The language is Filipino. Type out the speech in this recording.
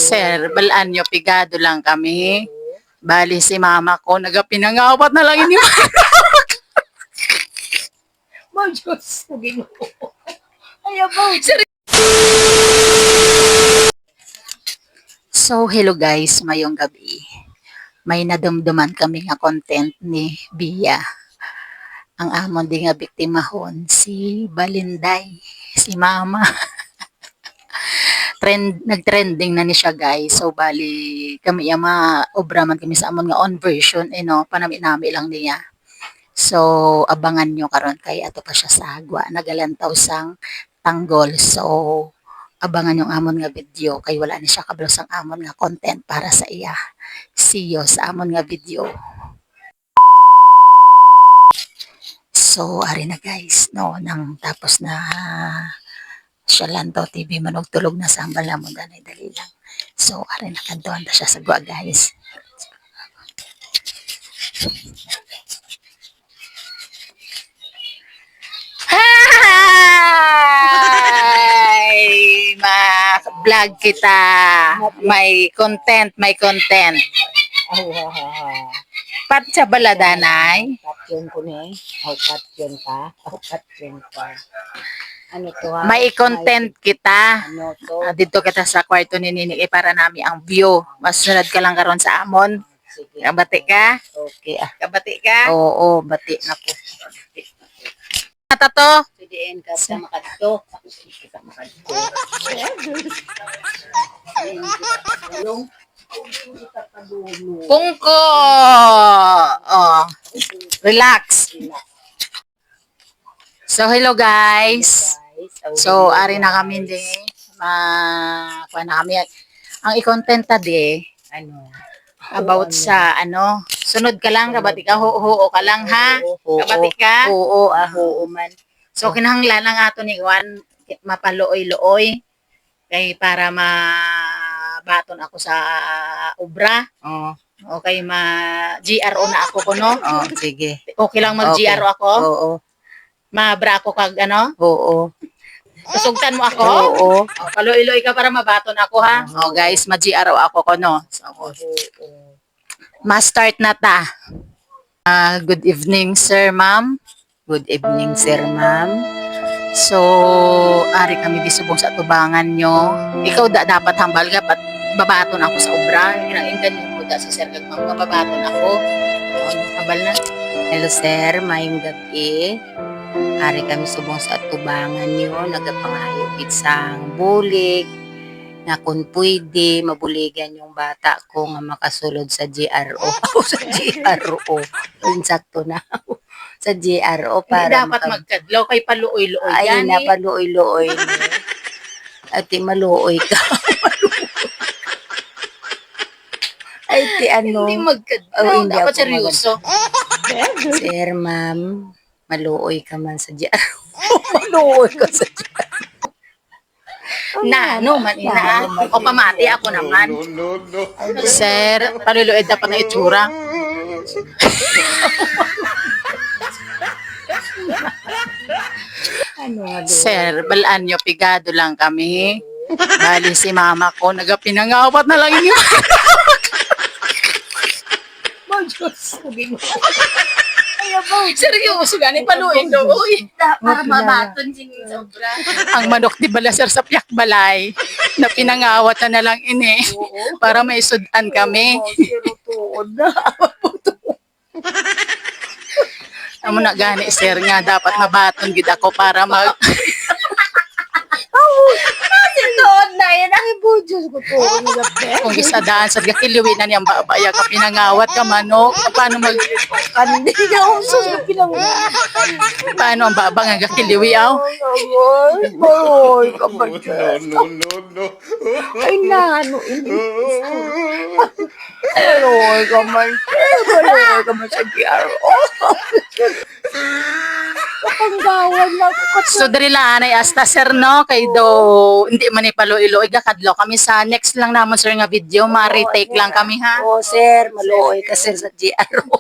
Sir, balaan nyo, pigado lang kami. Bali si mama ko, nagapinangawat na lang ini. Mo Diyos ko Ginoo. Ayaw ba? So, hello guys, mayong gabi. May nadumduman kami nga content ni Bia. Ang amon di nga biktimahon, si Balinday, si mama. Nagtrending na ni siya guys. So, bali, kami yung obra man kami sa amon nga on version, panami-nami lang niya. So, abangan nyo karon kay ato pa siya sa agwa. Nagalantaw sang tanggol. So, abangan yung amon nga video kay wala ni siya kabalo sang amon nga content para sa iya. See you sa amon nga video. So, ari na guys, no, nang tapos na siya Lantaw TV manog tulog na sa ambal namon danay dali lang. So, ari na kantuan ta siya sa gwa guys. Hi! Ma-vlog kita. May content, may content. Pat sa baladanay. Patyon ko ni. Patyon ka. Patyon ka. Ano to ha? May content kita. Ano to? Dito kita sa kwarto ni Nini para nami ang view. Masunod ka lang karon sa amon. Sige. Kabati ka? Okay. Kabati ka? Oo, bati na ko. Ata to? Pidiin ka sa makadto. Sa makadto. Pungko. Oh. Relax. So hello guys. So ari na kami din. Kuha na kami. Ang i-content ta di Ano? about sa sunod ka lang kabati ka ho ka lang ha. Kabati ka. Oo, oo man. So kinahanglan lang ato ni Juan mapaluoy-luoy kay para mabaton ako sa obra. Oo. Okay, GRO na ako kuno. Oh, sige. Okay lang mag-GRO ako? Oo. Mabra ako kag Oo. Susugtan mo ako? Oo. Paluoy-luoy ka para mabaton ako ha. Oh guys, mag-GRO ako kuno. So, ma-start na ta. Good evening, sir, ma'am. Good evening, sir, ma'am. So, ari kami disubong sa tubangan nyo. Ikaw dapat hambal ka, babaton ako sa obra. Kinainggan yung muda sa sir kag ma'am, babaton ako. Hambal na. Hello, sir. Mayong gabi. Ari kami subong sa tubangan niyo. Nagapangayog isang bulig na kung pwede, mabuligan yung bata ko nga makasulod sa GRO. Sa GRO. Insakto na. Sa GRO Para para dapat magkadlaw kay paluoy-luoy ay yan eh. napaluoy-luoy ni. Ati maluoy ka. Ay ti ano. Hindi magkadlaw. Oh, hindi Dapat ako seryoso. Sir, ma'am, maluoy ka man sa GRO. Maluoy ka sa GRO. Man ina. O pamati ako naman. Sir, paluloy dapat na itsura. Ano nga doon? Sir, balaan nyo, pigado lang kami. Bali si mama ko, nagapinangawat na lang ini. Mo Diyos ko Ginoo. Seryoso gani paluin do. Uy, para mabaton din sobra. Ang manok di bala sir sa piyak balay. Na pinangawat na lang ini. Para may sudan kami. Tuod na. Amo na gani sir nga dapat mabaton gid ako para mag Tuod na yan. Ay, mo Diyos ko tuod na gabi. kung gisadaan sa gakiliwi na niyang babaya ka pinangawat ka manok. Paano Kandi na usos na pinangunan. paano ang baba nga gakiliwi aw? Ay, kabarkas. No. Ay, ano, hindi. Ay, kaman sa GRO. Kapanggawan na ako. So diri lang anay asta sir no kay do hindi man ipaluilo kadlaw kami sa next lang namon sir nga video ma-retake lang kami ha. Oo, sir. Maluoy ka, sir, sa GRO.